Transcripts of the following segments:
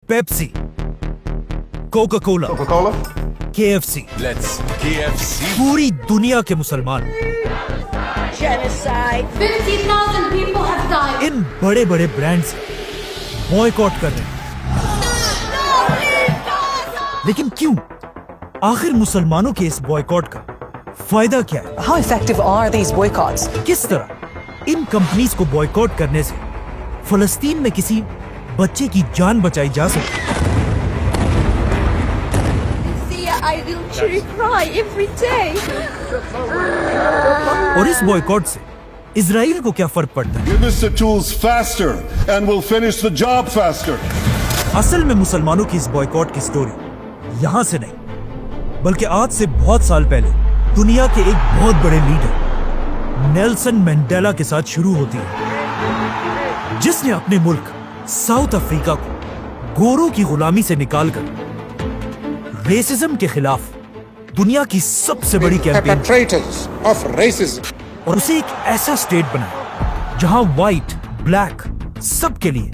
Pepsi, Coca Cola, KFC, Let's KFC. पूरी दुनिया के मुसलमान Genocide. 50,000 people have died. इन बड़े बड़े ब्रांड्स बॉयकॉट कर रहे हैं। लेकिन क्यों? आखिर मुसलमानों के इस बॉयकॉट का फायदा क्या है? How effective are these boycotts? किस तरह इन कंपनीज को बॉयकॉट करने से फलस्तीन में किसी बच्चे की जान बचाई जा सकती है? See, I literally cry every day. और इस बॉयकॉट से इजराइल को क्या फर्क पड़ता है? Give us the tools faster and we'll finish the job faster. असल में मुसलमानों की इस बॉयकॉट की स्टोरी यहां से नहीं बल्कि आज से बहुत साल पहले दुनिया के एक बहुत बड़े लीडर नेल्सन मंडेला के साथ शुरू होती है, जिसने अपने मुल्क साउथ अफ्रीका को गोरों की गुलामी से निकालकर रेसिज्म के खिलाफ दुनिया की सबसे बड़ी कैंपेन perpetrators of racism. और उसे एक ऐसा स्टेट बनाया जहां व्हाइट ब्लैक सबके लिए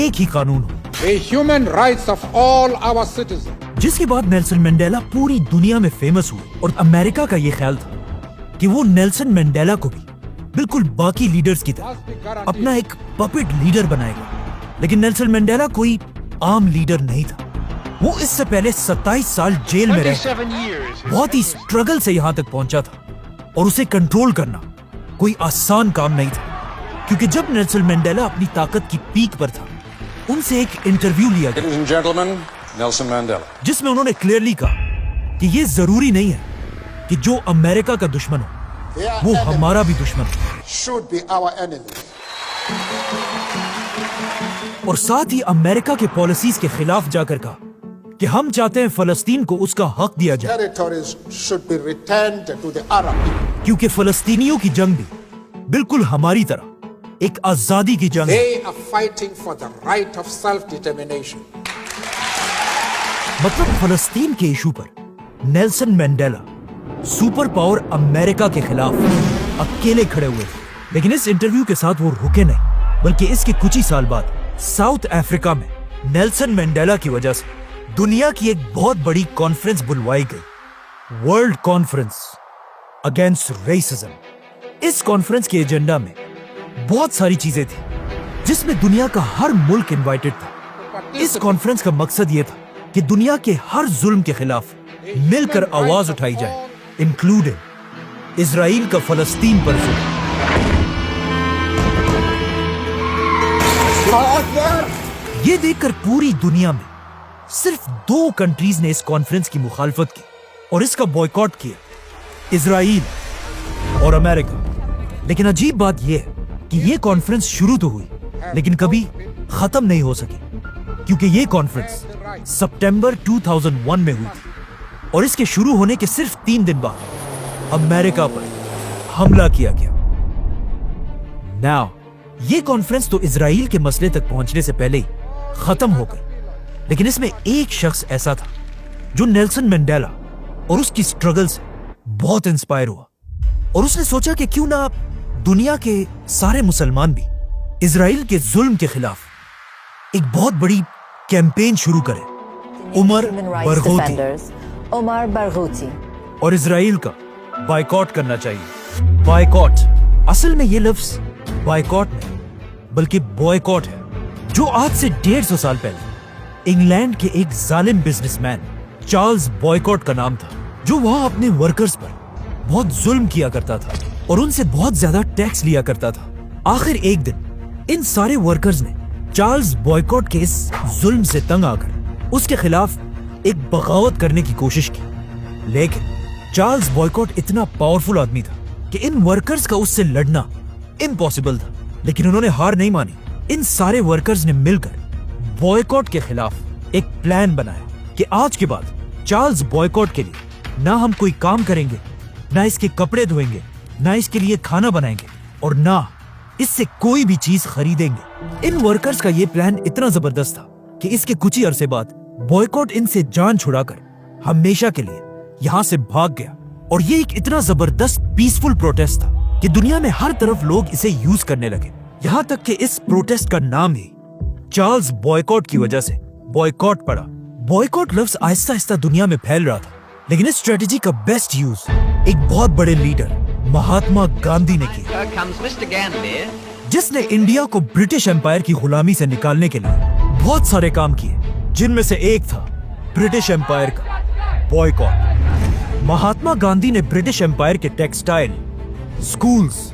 एक ही कानून हो, The human rights of all our citizens. जिसके बाद नेल्सन मंडेला पूरी दुनिया में फेमस हुए। और अमेरिका का ये ख्याल था कि वो नेल्सन मंडेला को भी बिल्कुल बाकी लीडर्स की तरह अपना एक पपेट लीडर बनाएगा। लेकिन नेल्सन मंडेला कोई आम लीडर नहीं था। वो इससे पहले 27 साल जेल में रह बहुत ही स्ट्रगल से यहाँ तक पहुंचा था और उसे कंट्रोल करना कोई आसान काम नहीं था, क्योंकि जब नेल्सन मंडेला अपनी ताकत की पीक पर था उनसे एक इंटरव्यू लिया गया Ladies and gentlemen, Nelson Mandela. जिसमें उन्होंने क्लियरली कहा कि ये जरूरी नहीं है कि जो अमेरिका का दुश्मन हो वो हमारा भी दुश्मन हो, Should be our enemy. और साथ ही अमेरिका के पॉलिसीज के खिलाफ जाकर कहा कि हम चाहते हैं फलस्तीन को उसका हक दिया जाए, Territories should be returned to the Arab people. क्योंकि फलस्तीनियों की जंग भी बिल्कुल हमारी तरह एक आजादी की जंग है। They are fighting for the right of self-determination. मतलब फलस्तीन के इशू पर Nelson Mandela super power America के खिलाफ अकेले खड़े हुए थे। लेकिन इस इंटरव्यू के साथ वो रुके नहीं, बल्कि इसके कुछ ही साल बाद साउथ अफ्रीका में नेल्सन मंडेला की वजह से दुनिया की एक बहुत बड़ी कॉन्फ्रेंस बुलवाई गई, वर्ल्ड कॉन्फ्रेंस अगेंस्ट रेसिज्म। इस कॉन्फ्रेंस के एजेंडा में बहुत सारी चीजें थी, जिसमें दुनिया का हर मुल्क इनवाइटेड था। इस कॉन्फ्रेंस का मकसद ये था कि दुनिया के हर जुल्म के खिलाफ मिलकर आवाज उठाई जाए, इंक्लूडिंग इजराइल का फलस्तीन पर जुल्म। ये देखकर पूरी दुनिया में सिर्फ 2 कंट्रीज ने इस कॉन्फ्रेंस की मुखालफत की और इसका बॉयकॉट किया, इजराइल और अमेरिका। लेकिन अजीब बात यह है कि ये कॉन्फ्रेंस शुरू तो हुई लेकिन कभी खत्म नहीं हो सकी, क्योंकि ये कॉन्फ्रेंस सितंबर 2001 में हुई थी और इसके शुरू होने के सिर्फ 3 दिन बाद अमेरिका पर हमला किया गया। नाउ ये कॉन्फ्रेंस तो इजराइल के मसले तक पहुंचने से पहले ही खत्म हो गई, लेकिन इसमें एक शख्स ऐसा था जो नेल्सन मंडेला और उसकी स्ट्रगल से बहुत इंस्पायर हुआ और उसने सोचा कि क्यों ना दुनिया के सारे मुसलमान भी इजराइल के जुल्म के खिलाफ एक बहुत बड़ी कैंपेन शुरू करें। उमर बरगूती और इजराइल का बायकॉट करना चाहिए। बायकॉट, असल में ये लफ्ज बायकॉट नहीं बल्कि बॉयकॉट है, जो आज से 150 साल पहले इंग्लैंड के एक जालिम बिजनेसमैन चार्ल्स बॉयकॉट का नाम था, जो वहां अपने वर्कर्स पर बहुत जुल्म किया करता था और उनसे बहुत ज्यादा टैक्स लिया करता था। आखिर एक दिन इन सारे वर्कर्स ने चार्ल्स बॉयकॉट के इस जुल्म से तंग आकर उसके खिलाफ एक बगावत करने की कोशिश की। लेकिन चार्ल्स बॉयकॉट इतना पावरफुल आदमी था कि इन वर्कर्स का उससे लड़ना इम्पॉसिबल था। लेकिन उन्होंने हार नहीं मानी। इन सारे वर्कर्स ने मिलकर बॉयकॉट के खिलाफ एक प्लान बनाया कि आज के बाद चार्ल्स बॉयकॉट के लिए ना हम कोई काम करेंगे, ना इसके कपड़े धोएंगे, ना इसके लिए खाना बनाएंगे और ना इससे कोई भी चीज खरीदेंगे। इन वर्कर्स का ये प्लान इतना जबरदस्त था कि इसके कुछ ही अरसे बाद बॉयकॉट इनसे जान छुड़ाकर हमेशा के लिए यहाँ से भाग गया। और ये एक इतना जबरदस्त पीसफुल प्रोटेस्ट था कि दुनिया में हर तरफ लोग इसे यूज करने लगे। यहाँ तक कि इस प्रोटेस्ट का नाम ही चार्ल्स बॉयकॉट की वजह से बॉयकॉट पड़ा। बॉयकॉट लफ्ज आहिस्ता आहिस्ता दुनिया में फैल रहा था, लेकिन इस स्ट्रेटेजी का बेस्ट यूज एक बहुत बड़े लीडर महात्मा गांधी ने किया, जिसने इंडिया को ब्रिटिश एम्पायर की गुलामी से निकालने के लिए बहुत सारे काम किए, जिनमें से एक था ब्रिटिश एम्पायर का बॉयकॉट। महात्मा गांधी ने ब्रिटिश एम्पायर के टेक्सटाइल, स्कूल्स,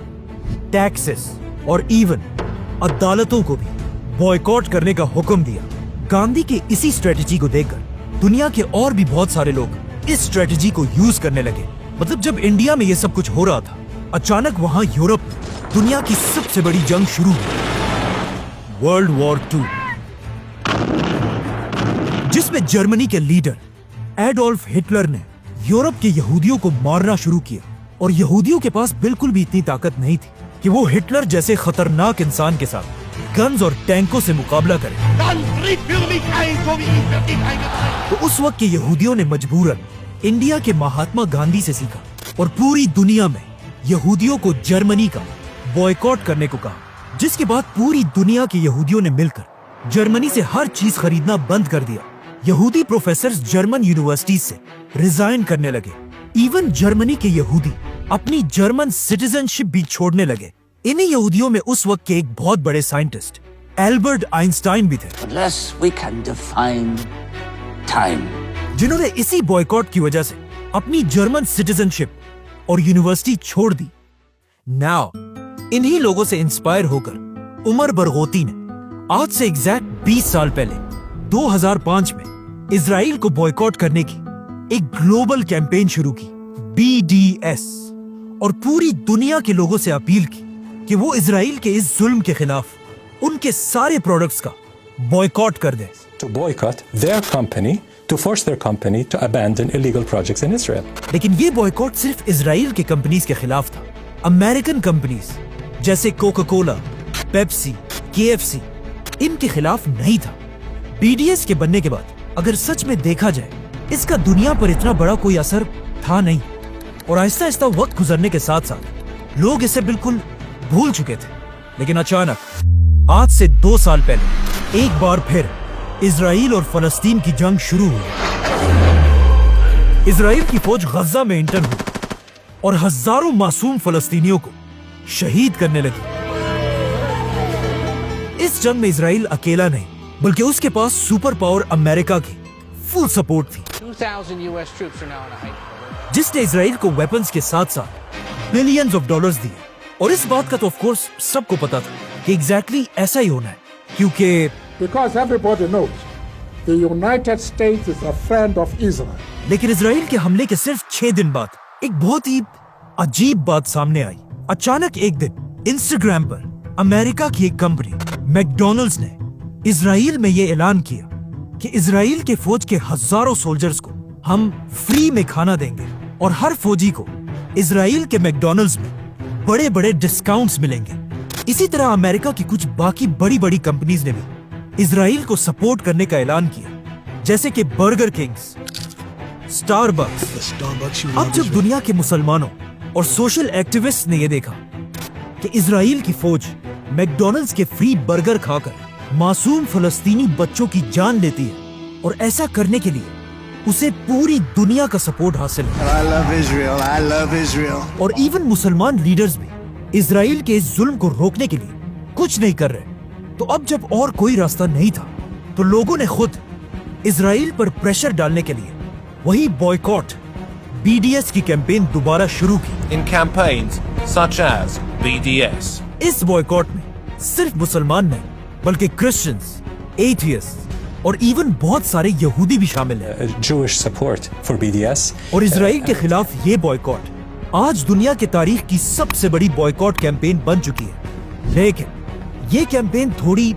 टैक्सेस और इवन अदालतों को भी बॉयकॉट करने का हुक्म दिया। गांधी के इसी स्ट्रेटेजी को देखकर दुनिया के और भी बहुत सारे लोग इस स्ट्रेटेजी को यूज करने लगे। मतलब जब इंडिया में ये सब कुछ हो रहा था, अचानक वहां यूरोप में दुनिया की सबसे बड़ी जंग शुरू हुई, वर्ल्ड वॉर 2, जिसमें जर्मनी के लीडर एडोल्फ हिटलर ने यूरोप के यहूदियों को मारना शुरू किया। और यहूदियों के पास बिल्कुल भी इतनी ताकत नहीं थी कि वो हिटलर जैसे खतरनाक इंसान के साथ गन्स और टैंकों से मुकाबला करें। तो उस वक्त के यहूदियों ने मजबूरन इंडिया के महात्मा गांधी से सीखा और पूरी दुनिया में यहूदियों को जर्मनी का बॉयकॉट करने को कहा, जिसके बाद पूरी दुनिया के यहूदियों ने मिलकर जर्मनी से हर चीज खरीदना बंद कर दिया। यहूदी प्रोफेसर्स जर्मन यूनिवर्सिटीज से रिजाइन करने लगे। इवन जर्मनी के यहूदी अपनी जर्मन सिटीजनशिप भी छोड़ने लगे। इन्हीं यहूदियों में उस वक्त के एक बहुत बड़े साइंटिस्ट एल्बर्ट आइंस्टाइन भी थे, जिन्होंने इसी बॉयकॉट की वजह से अपनी जर्मन सिटीजनशिप और यूनिवर्सिटी छोड़ दी। नाउ इन्हीं लोगों से इंस्पायर होकर उमर बरगोती ने आज से एग्जैक्ट 20 साल पहले 2005 में इजराइल को बॉयकॉट करने की एक ग्लोबल कैंपेन शुरू की, BDS, और पूरी दुनिया के लोगों से अपील की कि वो इजराइल के इस जुल्म के खिलाफ उनके सारे प्रोडक्ट्स का बॉयकॉट कर दें। To boycott their company, to force their company to abandon illegal projects in Israel. लेकिन ये बॉयकॉट सिर्फ इजराइल के कंपनीज के खिलाफ था। अमेरिकन कंपनीज जैसे कोका कोला, पेप्सी, KFC इनके खिलाफ नहीं था। BDS के बनने के बाद अगर सच में देखा जाए, इसका दुनिया पर इतना बड़ा कोई असर था नहीं, और आहिस्ता आहिस्ता वक्त गुजरने के साथ साथ लोग इसे बिल्कुल भूल चुके थे। लेकिन अचानक आज से 2 साल पहले एक बार फिर इजराइल और फलस्तीन की जंग शुरू हुई। इजराइल की फौज गजा में इंटर हुई और हजारों मासूम फलस्तीनियों को शहीद करने लगी। इस जंग में इजराइल अकेला नहीं, बल्कि उसके पास सुपर पावर अमेरिका की फुल सपोर्ट थी, 2,000 US troops are now on a hike. जिसने इजराइल को वेपन्स के साथ साथ बिलियंस ऑफ डॉलर्स दिए। और इस बात का तो ऑफ कोर्स सबको पता था कि एग्जैक्टली ऐसा ही होना है, क्योंकि Because everybody knows the United States is a friend of Israel. लेकिन इजराइल के हमले के सिर्फ 6 दिन बाद एक बहुत ही अजीब बात सामने आई। अचानक एक दिन इंस्टाग्राम पर अमेरिका की एक कंपनी मैकडॉनल्ड्स ने इजराइल में ये ऐलान किया कि इजराइल के फौज के हजारों सोल्जर्स को हम फ्री में खाना देंगे और हर फौजी को इजराइल के मैकडॉनल्ड्स में बड़े बड़े डिस्काउंट्स मिलेंगे। इसी तरह अमेरिका की कुछ बाकी बड़ी बड़ी कंपनीज ने भी इजराइल को सपोर्ट करने का ऐलान किया, जैसे कि बर्गर किंग्स, स्टारबक्स। अब जब दुनिया के मुसलमानों और सोशल एक्टिविस्ट ने यह देखा कि इजराइल की फौज मैकडॉनल्ड्स के फ्री बर्गर खाकर मासूम फलस्तीनी बच्चों की जान लेती है, और ऐसा करने के लिए उसे पूरी दुनिया का सपोर्ट हासिल है। I love Israel. I love Israel. और इवन मुसलमान लीडर्स भी इजराइल के इस जुल्म को रोकने के लिए कुछ नहीं कर रहे। तो अब जब और कोई रास्ता नहीं था, तो लोगों ने खुद इजराइल पर प्रेशर डालने के लिए वही बॉयकॉट BDS की कैंपेन दोबारा शुरू की। In campaigns such as BDS. इस बॉयकॉट में सिर्फ मुसलमान नहीं, बल्कि क्रिश्चियंस, एथियस्ट और इवन बहुत सारे यहूदी भी शामिल हैं। Jewish support for BDS. और इजराइल के खिलाफ ये बॉयकॉट आज दुनिया की तारीख की सबसे बड़ी बॉयकॉट कैंपेन बन चुकी है। लेकिन ये कैंपेन थोड़ी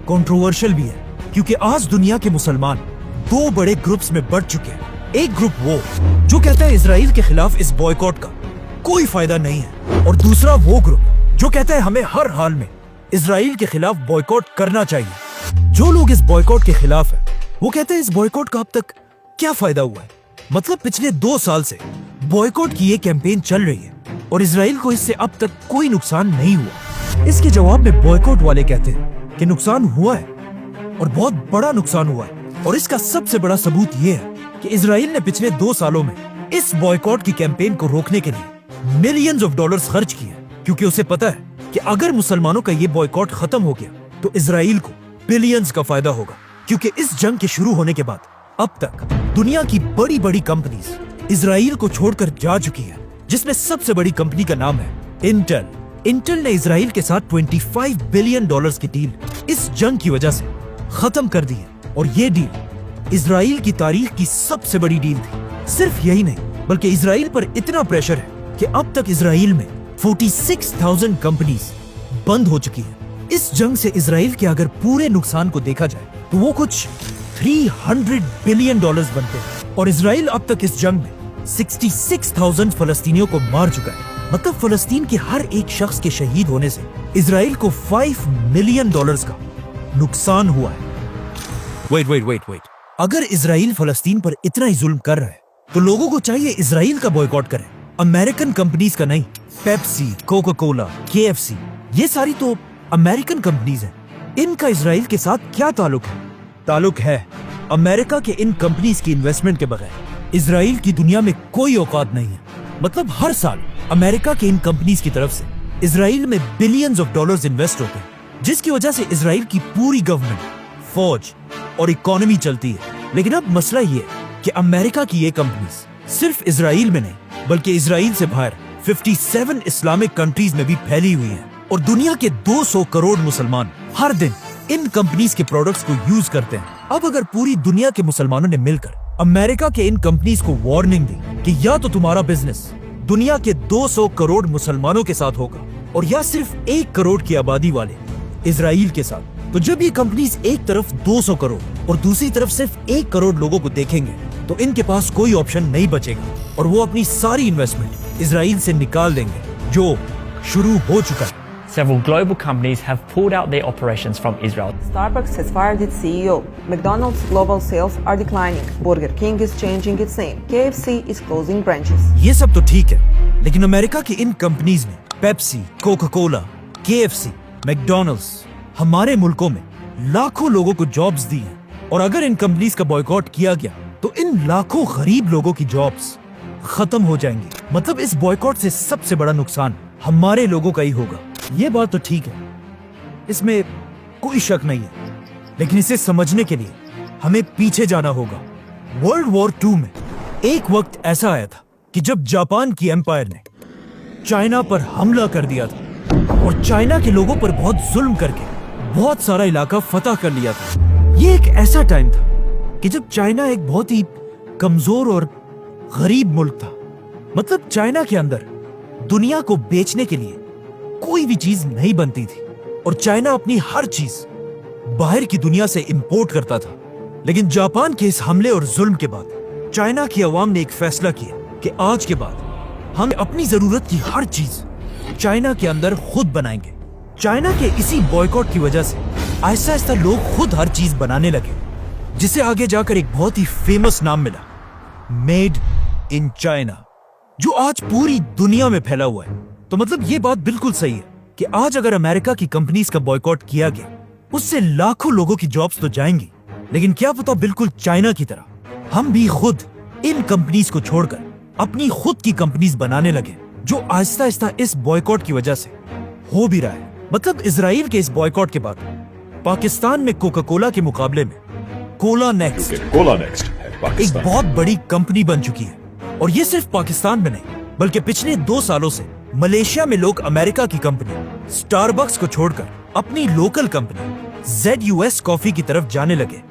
कंट्रोवर्शियल भी है, क्योंकि आज दुनिया के मुसलमान 2 बड़े ग्रुप्स में बढ़ चुके हैं। एक ग्रुप वो जो कहता है इजराइल के खिलाफ इस बॉयकॉट का कोई फायदा नहीं है, और दूसरा वो ग्रुप जो कहता है हमें हर हाल में इजराइल के खिलाफ बॉयकॉट करना चाहिए। जो लोग इस बॉयकॉट के खिलाफ है, वो कहते हैं इस बॉयकॉट का अब तक क्या फायदा हुआ है। मतलब पिछले 2 साल से बॉयकॉट की ये कैंपेन चल रही है और इजराइल को इससे अब तक कोई नुकसान नहीं हुआ। इसके जवाब में बॉयकॉट वाले कहते हैं कि नुकसान हुआ है, और बहुत बड़ा नुकसान हुआ है। और इसका सबसे बड़ा सबूत ये है कि इजराइल ने पिछले 2 सालों में इस बॉयकॉट की कैंपेन को रोकने के लिए मिलियंस ऑफ डॉलर्स खर्च किए, क्योंकि उसे पता है कि अगर मुसलमानों का ये बॉयकॉट खत्म हो गया तो इजराइल को बिलियंस का फायदा होगा। क्योंकि इस जंग के शुरू होने के बाद अब तक दुनिया की बड़ी बड़ी कंपनीज इजराइल को छोड़कर जा चुकी है, जिसमें सबसे बड़ी कंपनी का नाम है इंटेल। इंटेल ने इजराइल के साथ $25 बिलियन की डील इस जंग की वजह से खत्म कर दी है, और ये डील इजराइल की तारीख की सबसे बड़ी डील थी। सिर्फ यही नहीं, बल्कि इजराइल पर इतना प्रेशर है कि अब तक इजराइल में 46,000 कंपनीज बंद हो चुकी है। इस जंग से इजराइल के अगर पूरे नुकसान को देखा जाए तो वो कुछ $300 बिलियन बनते हैं, और इजराइल अब तक इस जंग में 66,000 फलस्तीनियों को मार चुका है। मतलब फलस्तीन के हर एक शख्स के शहीद होने से इजराइल को $5 मिलियन का नुकसान हुआ है। वेट, अगर इजराइल फलस्तीन पर इतना ही जुल्म कर रहा है तो लोगों को चाहिए इजराइल का बॉयकॉट करें, अमेरिकन कंपनीज का नहीं। पेप्सी, कोका कोला, KFC, ये सारी तो अमेरिकन कंपनीज हैं। इनका इजराइल के साथ क्या ताल्लुक है? ताल्लुक है अमेरिका के इन कंपनीज की इन्वेस्टमेंट के बगैर इजराइल की दुनिया में कोई औकात नहीं है। मतलब हर साल अमेरिका के इन कंपनीज की तरफ से इजराइल में बिलियंस ऑफ डॉलर्स इन्वेस्ट होते हैं, जिसकी वजह से इजराइल की पूरी गवर्नमेंट, फौज और इकोनॉमी चलती है। लेकिन अब मसला ये है कि अमेरिका की ये कंपनीज सिर्फ इजराइल में नहीं, बल्कि इजराइल से बाहर 57 इस्लामिक कंट्रीज में भी फैली हुई हैं, और दुनिया के 200 करोड़ मुसलमान हर दिन इन कंपनीज के प्रोडक्ट्स को यूज करते हैं। अब अगर पूरी दुनिया के मुसलमानों ने मिलकर अमेरिका के इन कंपनीज को वार्निंग दी कि या तो तुम्हारा बिजनेस दुनिया के 200 करोड़ मुसलमानों के साथ होगा, और या सिर्फ 1 करोड़ की आबादी वाले इजराइल के साथ, तो जब ये कंपनीज एक तरफ 200 करोड़ और दूसरी तरफ सिर्फ 1 करोड़ लोगों को देखेंगे तो इनके पास कोई ऑप्शन नहीं बचेगा, और वो अपनी सारी इन्वेस्टमेंट इजराइल से निकाल देंगे, जो शुरू हो चुका है। Several global companies have pulled out their operations from Israel. Starbucks has fired its CEO. McDonald's global sales are declining. Burger King is changing its name. KFC is closing branches. ये सब तो ठीक है, लेकिन अमेरिका की इन companies ने Pepsi, Coca Cola, KFC, McDonald's हमारे मुल्कों में लाखों लोगों को जॉब्स दी हैं, और अगर इन कंपनीज का बॉयकॉट किया गया तो इन लाखों गरीब लोगों की जॉब्स खत्म हो जाएंगी। मतलब इस बॉयकॉट से सबसे बड़ा नुकसान हमारे लोगों का ही होगा। ये बात तो ठीक है, इसमें कोई शक नहीं है, लेकिन इसे समझने के लिए हमें पीछे जाना होगा। वर्ल्ड वॉर 2 में एक वक्त ऐसा आया था कि जब जापान की एम्पायर ने चाइना पर हमला कर दिया था, और चाइना के लोगों पर बहुत जुल्म करके बहुत सारा इलाका फतह कर लिया था। ये एक ऐसा टाइम था कि जब चाइना एक बहुत ही कमजोर और गरीब मुल्क था। मतलब चाइना के अंदर दुनिया को बेचने के लिए कोई भी चीज नहीं बनती थी, और चाइना अपनी हर चीज बाहर की दुनिया से इंपोर्ट करता था। लेकिन जापान के इस हमले और जुल्म के बाद चाइना की आवाम ने एक फैसला किया कि आज के बाद हम अपनी जरूरत की हर चीज चाइना के अंदर खुद बनाएंगे। चाइना के इसी बॉयकॉट की वजह से आहिस्ता आहिस्ता लोग खुद हर चीज बनाने लगे, जिसे आगे जाकर एक बहुत ही फेमस नाम मिला, मेड इन चाइना, जो आज पूरी दुनिया में फैला हुआ है। तो मतलब ये बात बिल्कुल सही है कि आज अगर अमेरिका की कंपनीज का बॉयकॉट किया गया, उससे लाखों लोगों की जॉब्स तो जाएंगी, लेकिन क्या पता बिल्कुल चाइना की तरह हम भी खुद इन कंपनीज को छोड़कर अपनी खुद की कंपनीज बनाने लगे, जो आहिस्ता आहिस्ता इस बॉयकॉट की वजह से हो भी रहा है। मतलब इजराइल के इस बॉयकॉट के बाद पाकिस्तान में कोका कोला के मुकाबले में कोला नेक्स्ट एक बहुत बड़ी कंपनी बन चुकी है। और ये सिर्फ पाकिस्तान में नहीं, बल्कि पिछले 2 सालों से मलेशिया में लोग अमेरिका की कंपनी स्टारबक्स को छोड़कर अपनी लोकल कंपनी ZUS कॉफी की तरफ जाने लगे,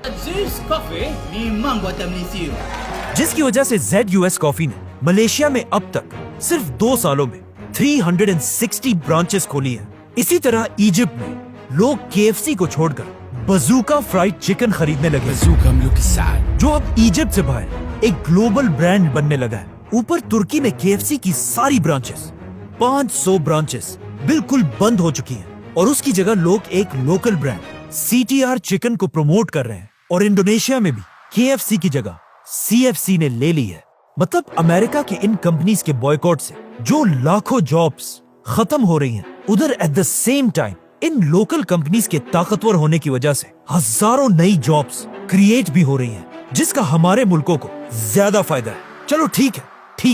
जिसकी वजह से ZUS कॉफी ने मलेशिया में अब तक सिर्फ 2 सालों में 360 ब्रांचेस खोली हैं। इसी तरह इजिप्ट में लोग KFC को छोड़कर बजूका फ्राइड चिकन खरीदने लगे, जो अब इजिप्ट से बाहर एक ग्लोबल ब्रांड बनने लगा है। ऊपर तुर्की में KFC की सारी ब्रांचेस, 500 ब्रांचेस बिल्कुल बंद हो चुकी हैं, और उसकी जगह लोग एक लोकल ब्रांड CTR चिकन को प्रमोट कर रहे हैं। और इंडोनेशिया में भी KFC की जगह CFC ने ले ली है। मतलब अमेरिका के इन कंपनीज के बॉयकॉट से जो लाखों जॉब्स खत्म हो रही हैं, उधर at the same time in local companies के ताकतवर होने की वजह से हजारों नई जॉब्स क्रिएट भी हो रही हैं, जिसका हमारे मुल्कों को ज्यादा फायदा है। चलो ठीक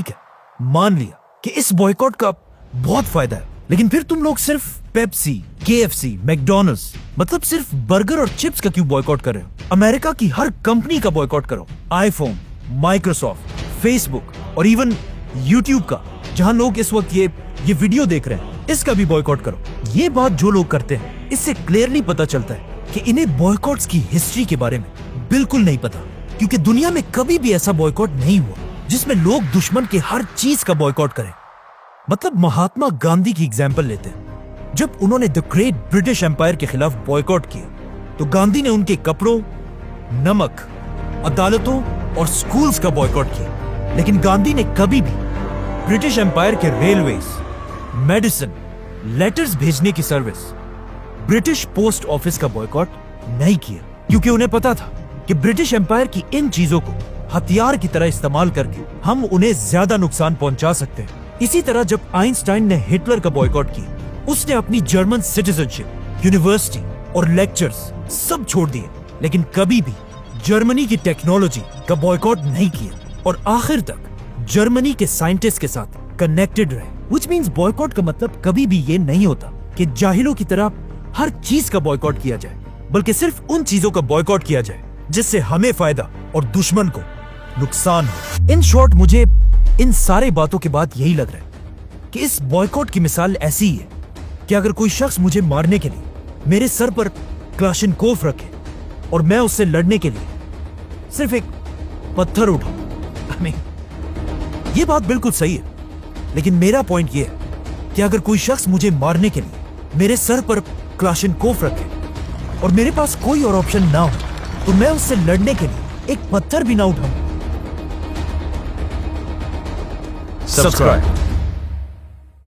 है, मान लिया कि इस बॉयकॉट का बहुत फायदा है, लेकिन फिर तुम लोग सिर्फ पेप्सी, KFC, मैकडॉनल्ड्स, मतलब सिर्फ बर्गर और चिप्स का क्यों बॉयकॉट कर रहे हो? अमेरिका की हर कंपनी का बॉयकॉट करो, आईफोन, माइक्रोसॉफ्ट, फेसबुक और इवन यूट्यूब का, जहां लोग इस वक्त ये वीडियो देख रहे हैं, इसका भी बॉयकॉट करो। ये बात जो लोग करते हैं, इससे क्लियरली पता चलता है कि इन्हें बॉयकॉट्स की हिस्ट्री के बारे में बिल्कुल नहीं पता, क्योंकि दुनिया में कभी भी ऐसा बॉयकॉट नहीं हुआ जिसमें लोग दुश्मन के हर चीज का बॉयकॉट करें। मतलब महात्मा गांधी की एग्जाम्पल लेते हैं, जब उन्होंने द ग्रेट ब्रिटिश एम्पायर के खिलाफ बॉयकॉट किया तो गांधी ने उनके कपड़ों, नमक, अदालतों और स्कूल्स का बॉयकॉट किया, लेकिन गांधी ने कभी भी ब्रिटिश एम्पायर के रेलवेज, मेडिसिन, लेटर्स भेजने की सर्विस, ब्रिटिश पोस्ट ऑफिस का बॉयकॉट नहीं किया, क्योंकि उन्हें पता था कि ब्रिटिश एम्पायर की इन चीजों को हथियार की तरह इस्तेमाल करके हम उन्हें ज्यादा नुकसान पहुंचा सकते हैं। इसी तरह जब आइंस्टाइन ने हिटलर का बॉयकॉट किया, उसने अपनी जर्मन सिटीजनशिप, यूनिवर्सिटी और लेक्चर्स सब छोड़ दिए, लेकिन कभी भी जर्मनी की टेक्नोलॉजी का बॉयकॉट नहीं किया और आखिर तक जर्मनी के साइंटिस्ट के साथ कनेक्टेड रहे। Which means बॉयकॉट का मतलब कभी भी ये नहीं होता कि जाहिलों की तरह हर चीज का बॉयकॉट किया जाए, बल्कि सिर्फ उन चीजों का बॉयकॉट किया जाए जिससे हमें फायदा और दुश्मन को नुकसान हो। इन शॉर्ट, मुझे इन सारे बातों के बाद यही लग रहा है कि इस बॉयकॉट की मिसाल ऐसी ही है कि अगर कोई शख्स मुझे मारने के लिए मेरे सर पर क्लाशिनकोफ रखे और मैं उससे लड़ने के लिए सिर्फ एक पत्थर उठाऊं। ये बात बिल्कुल सही है, लेकिन मेरा पॉइंट ये है कि अगर कोई शख्स मुझे मारने के लिए मेरे सर पर क्लाशिनकोफ रखे और मेरे पास कोई और ऑप्शन ना हो, तो मैं उससे लड़ने के लिए एक पत्थर भी ना उठाऊं। Subscribe.